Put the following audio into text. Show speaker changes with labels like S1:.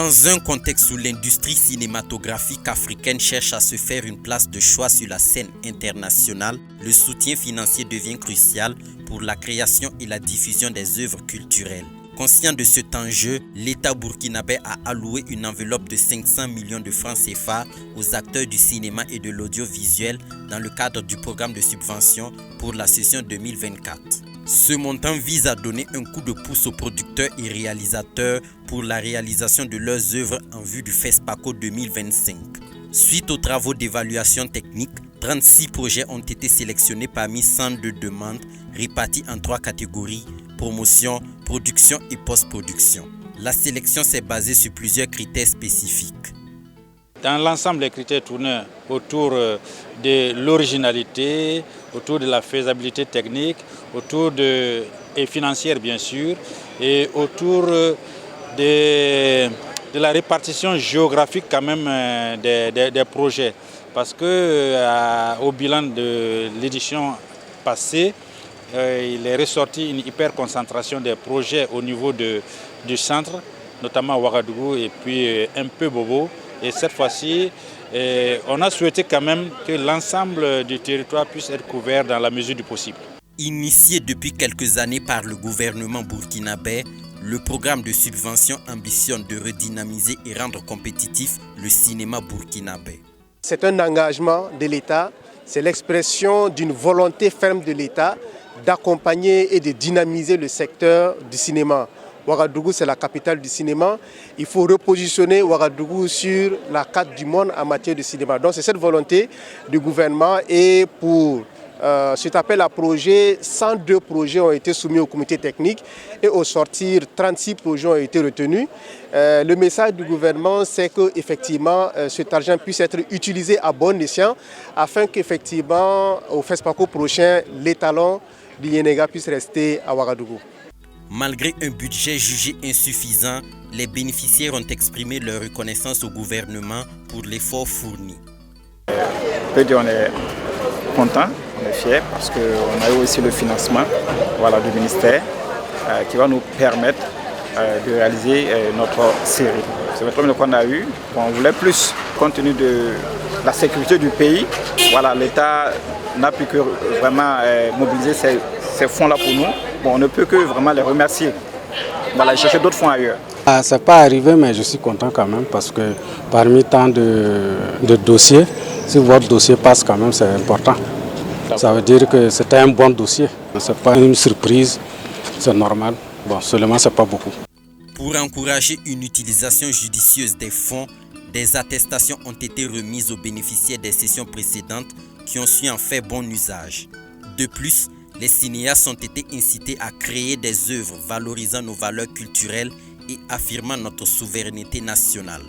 S1: Dans un contexte où l'industrie cinématographique africaine cherche à se faire une place de choix sur la scène internationale, le soutien financier devient crucial pour la création et la diffusion des œuvres culturelles. Conscient de cet enjeu, l'État burkinabé a alloué une enveloppe de 500 millions de francs CFA aux acteurs du cinéma et de l'audiovisuel dans le cadre du programme de subvention pour la session 2024. Ce montant vise à donner un coup de pouce aux producteurs et réalisateurs pour la réalisation de leurs œuvres en vue du FESPACO 2025. Suite aux travaux d'évaluation technique, 36 projets ont été sélectionnés parmi 102 demandes réparties en 3 catégories: promotion, production et post-production. La sélection s'est basée sur plusieurs critères spécifiques.
S2: Dans l'ensemble, les critères tournent autour de l'originalité, autour de la faisabilité technique, et financière bien sûr, et autour de la répartition géographique quand même des projets. Parce que au bilan de l'édition passée, il est ressorti une hyper concentration des projets au niveau du centre, notamment Ouagadougou et puis un peu Bobo. Et cette fois-ci, on a souhaité quand même que l'ensemble du territoire puisse être couvert dans la mesure du possible.
S1: Initié depuis quelques années par le gouvernement burkinabé, le programme de subvention ambitionne de redynamiser et rendre compétitif le cinéma burkinabé.
S3: C'est un engagement de l'État, c'est l'expression d'une volonté ferme de l'État d'accompagner et de dynamiser le secteur du cinéma. Ouagadougou, c'est la capitale du cinéma. Il faut repositionner Ouagadougou sur la carte du monde en matière de cinéma. Donc c'est cette volonté du gouvernement, et pour cet appel à projet, 102 projets ont été soumis au comité technique et au sortir, 36 projets ont été retenus. Le message du gouvernement, c'est que effectivement, cet argent puisse être utilisé à bon escient afin qu'effectivement, au FESPACO prochain, l'étalon du Yénéga puisse rester à Ouagadougou.
S1: Malgré un budget jugé insuffisant, les bénéficiaires ont exprimé leur reconnaissance au gouvernement pour l'effort fourni.
S4: On peut dire qu'on est content, on est fiers parce qu'on a eu aussi le financement du ministère qui va nous permettre de réaliser notre série. C'est le premier qu'on a eu. On voulait plus, compte tenu de la sécurité du pays. L'État n'a pu que vraiment mobiliser ces fonds-là pour nous. On ne peut que vraiment les remercier. Chercher d'autres fonds ailleurs.
S5: Ça n'est pas arrivé, mais je suis content quand même parce que parmi tant de dossiers, si votre dossier passe quand même, c'est important. Ça veut dire que c'était un bon dossier. Ce n'est pas une surprise, c'est normal. Seulement, ce n'est pas beaucoup.
S1: Pour encourager une utilisation judicieuse des fonds, des attestations ont été remises aux bénéficiaires des sessions précédentes qui ont su en faire bon usage. De plus, les cinéastes ont été incités à créer des œuvres valorisant nos valeurs culturelles et affirmant notre souveraineté nationale.